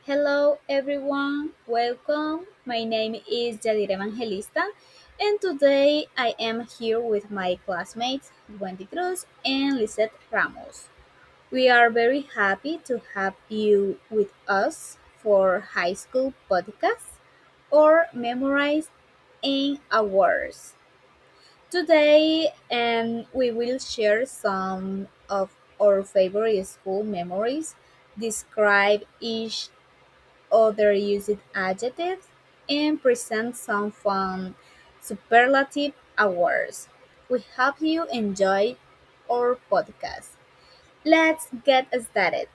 Hello everyone, welcome. My name is Yadira Evangelista, and today I am here with my classmates Wendy Cruz and Lisette Ramos. We are very happy to have you with us for high school podcast or memorize in hours. Today, we will share some of our favorite school memories, describe each other used adjectives, and present some fun superlative awards. We hope you enjoy our podcast. Let's get started.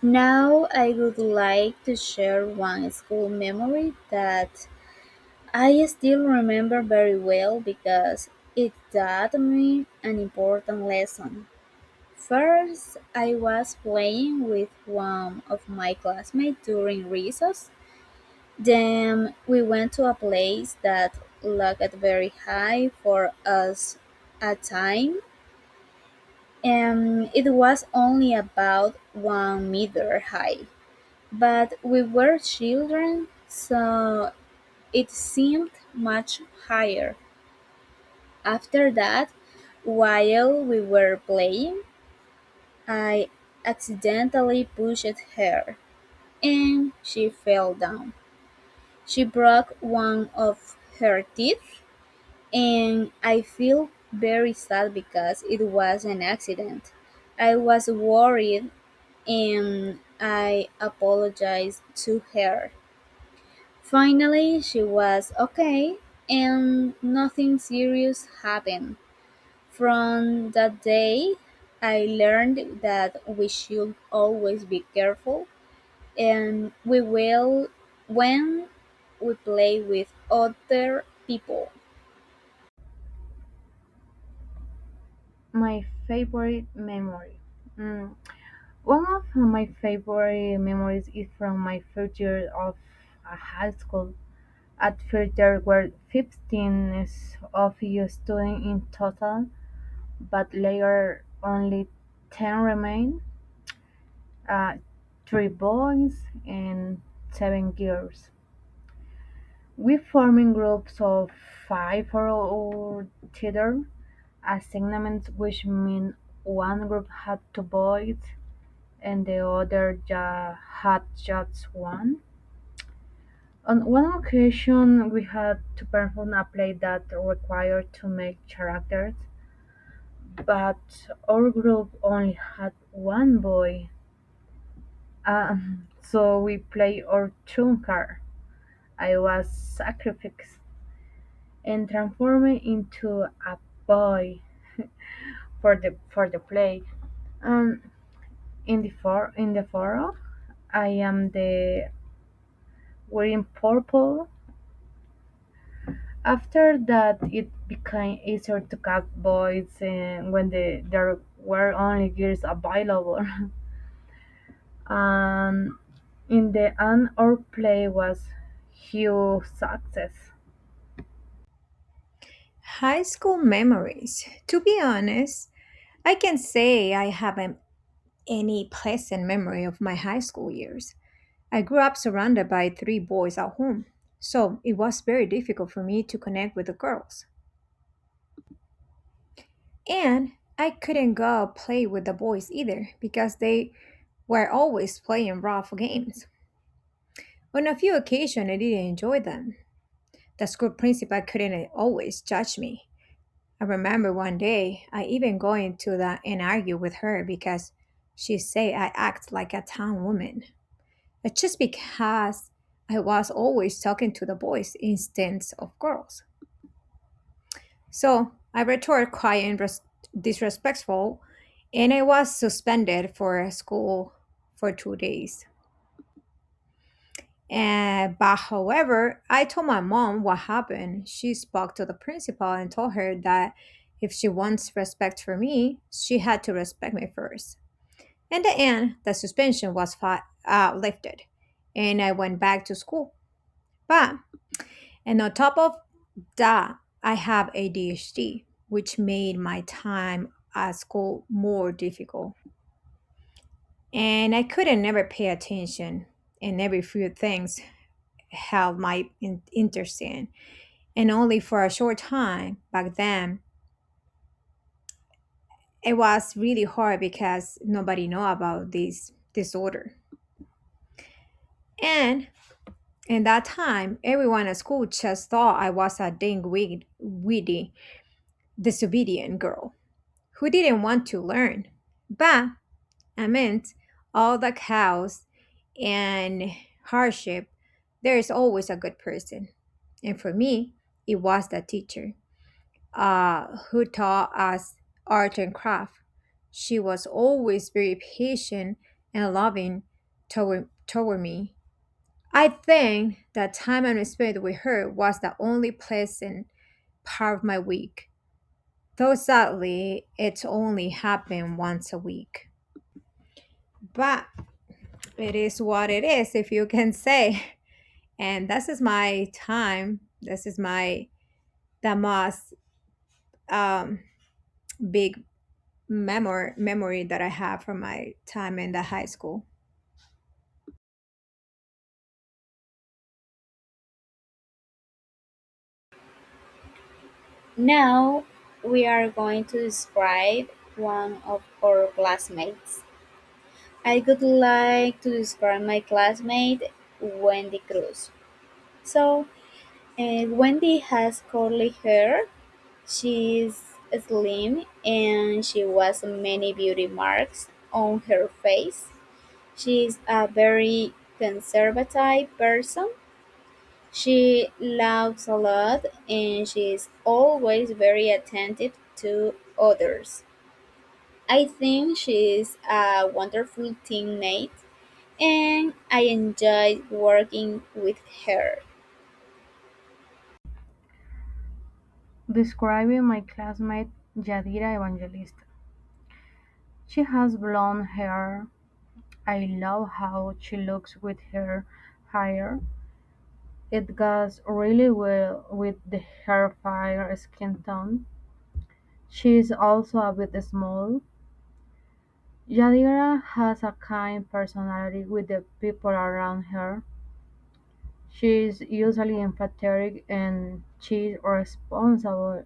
Now, I would like to share one school memory that I still remember very well because it taught me an important lesson. First, I was playing with one of my classmates during recess. Then we went to a place that looked very high for us at time, and it was only about 1 meter high. But we were children, so it seemed much higher. After that, while we were playing, I accidentally pushed her and she fell down. She broke one of her teeth, and I feel very sad because it was an accident. I was worried and I apologized to her. Finally, she was okay and nothing serious happened. From that day, I learned that we should always be careful and we will when we play with other people. My favorite memory. One of my favorite memories is from my first year of high school. At first, there were 15 of you students in total, but later only 10 remained, uh, 3 boys and 7 girls. We formed in groups of 5 or theater assignments, which mean one group had 2 boys and the other had just one. On one occasion, we had to perform a play that required to make characters, but our group only had one boy. So we played our trump card. I was sacrificed and transformed into a boy for the play. Um, in the photo, I am the wearing purple. After that, it became easier to cast boys when there were only girls available. And in the end, our play was huge success. High school memories. To be honest, I can say I haven't any pleasant memory of my high school years. I grew up surrounded by 3 boys at home, so it was very difficult for me to connect with the girls. And I couldn't go play with the boys either because they were always playing rough games. On a few occasions, I didn't enjoy them. The school principal couldn't always judge me. I remember one day I even going to the and argue with her because she said I act like a town woman. But just because I was always talking to the boys instead of girls. So I retorted quiet and disrespectful, and I was suspended for school for 2 days. But however, I told my mom what happened. She spoke to the principal and told her that if she wants respect for me, she had to respect me first. In the end, the suspension was lifted, and I went back to school. But and on top of that, I have ADHD. which made my time at school more difficult. And I couldn't never pay attention, and every few things held my interest in. And only for a short time back then, it was really hard because nobody know about this disorder. And in that time, everyone at school just thought I was a dang witty, disobedient girl who didn't want to learn. But amidst all the chaos and hardship, there is always a good person. And for me, it was the teacher who taught us art and craft. She was always very patient and loving toward me. I think that time I spent with her was the only pleasant part of my week, though sadly, it only happened once a week. But it is what it is, if you can say. And this is my time. This is my the most um, big memory that I have from my time in the high school. Now we are going to describe one of our classmates. I would like to describe my classmate, Wendy Cruz. So, Wendy has curly hair. She is slim and she has many beauty marks on her face. She is a very conservative person. She laughs a lot and she is always very attentive to others. I think she is a wonderful teammate and I enjoy working with her. Describing my classmate Yadira Evangelista. She has blonde hair. I love how she looks with her hair. It goes really well with her fair skin tone. She is also a bit small. Yadira has a kind personality with the people around her. She is usually empathetic and she is responsible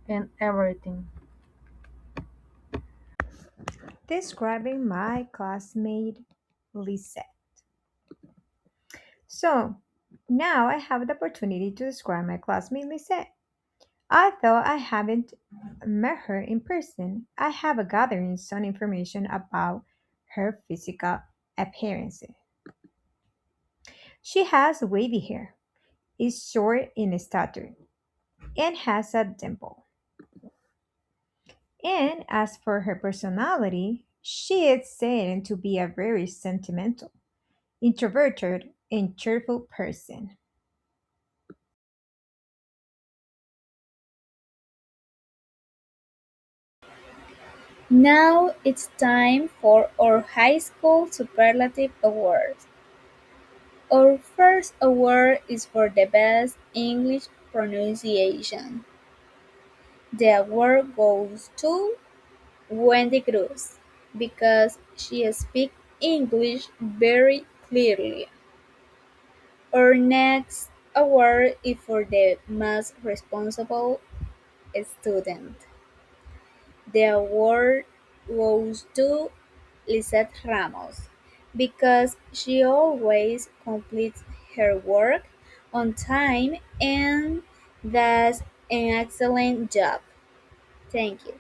in everything. Describing my classmate Lisette. So now I have the opportunity to describe my classmate Lisette. Although I haven't met her in person, I have gathered some information about her physical appearance. She has wavy hair, is short in stature, and has a dimple. And as for her personality, she is said to be a very sentimental, introverted, and cheerful person. Now it's time for our high school superlative awards. Our first award is for the best English pronunciation. The award goes to Wendy Cruz because she speaks English very clearly. Our next award is for the most responsible student. The award goes to Lisette Ramos because she always completes her work on time and does an excellent job. Thank you.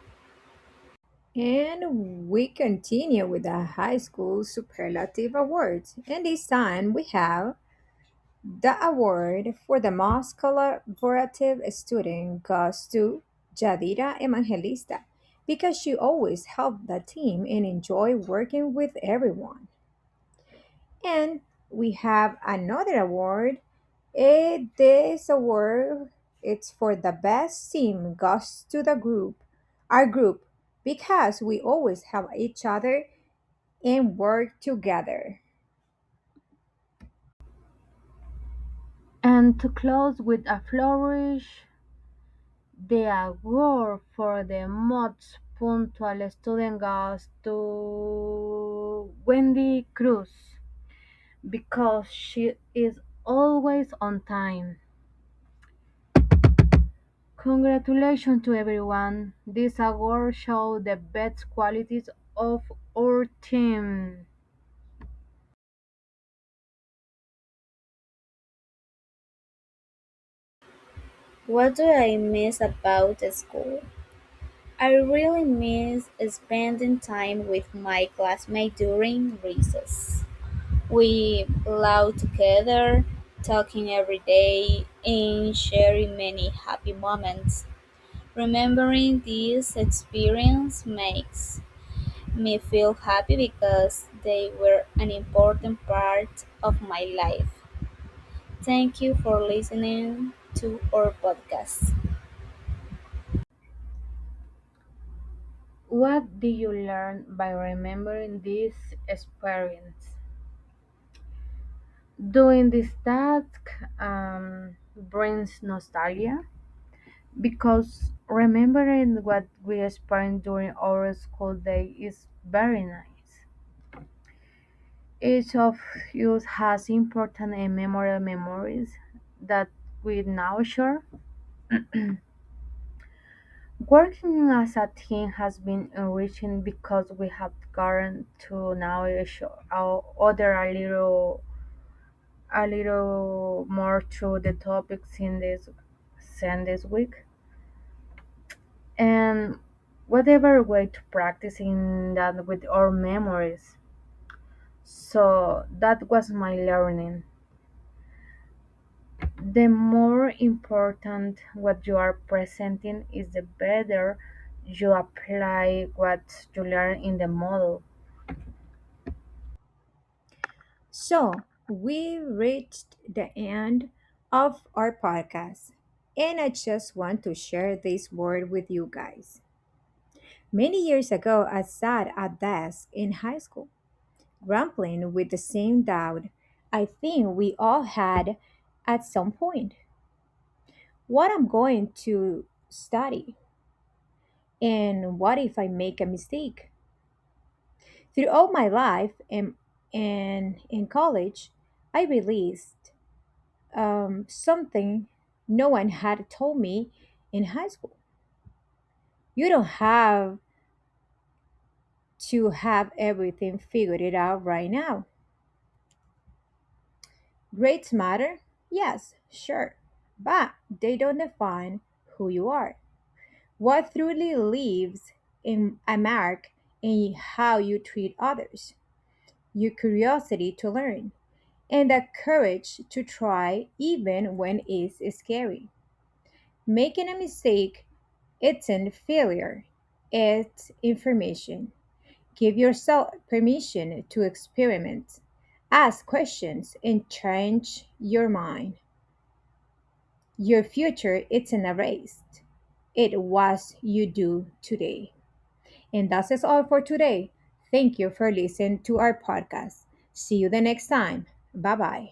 And we continue with the high school superlative awards. And this time we have the award for the most collaborative student goes to Jadira Evangelista because she always helped the team and enjoyed working with everyone. And we have another award. This award it's for the best team goes to the group, our group, because we always help each other and work together. And to close with a flourish, The award for the most punctual student goes to Wendy Cruz because she is always on time. Congratulations to everyone. This award shows the best qualities of our team. What do I miss about school? I really miss spending time with my classmates during recess. We laughed together, talking every day, and sharing many happy moments. Remembering this experience makes me feel happy because they were an important part of my life. Thank you for listening to our podcast. What did you learn by remembering this experience? Doing this task brings nostalgia because remembering what we experienced during our school day is very nice. Each of us has important and memorable memories that we now share. Working as a team has been enriching because we have gotten to know our other a little more through the topics in this week. And whatever way to practicing that with our memories. So that was my learning. The more important what you are presenting is the better you apply what you learn in the model. So, we reached the end of our podcast, and I just want to share this word with you guys. Many years ago, I sat at a desk in high school, grappling with the same doubt I think we all had at some point. What I'm going to study, and what if I make a mistake? Through all my life and in college, I realized something no one had told me in high school. You don't have to have everything figured it out right now. Grades matter? Yes, sure. But they don't define who you are. What truly leaves in a mark in how you treat others, your curiosity to learn, and the courage to try even when it's scary. Making a mistake isn't failure, it's information. Give yourself permission to experiment, ask questions, and change your mind. Your future isn't erased. It was you do today. And that's is all for today. Thank you for listening to our podcast. See you the next time. Bye bye.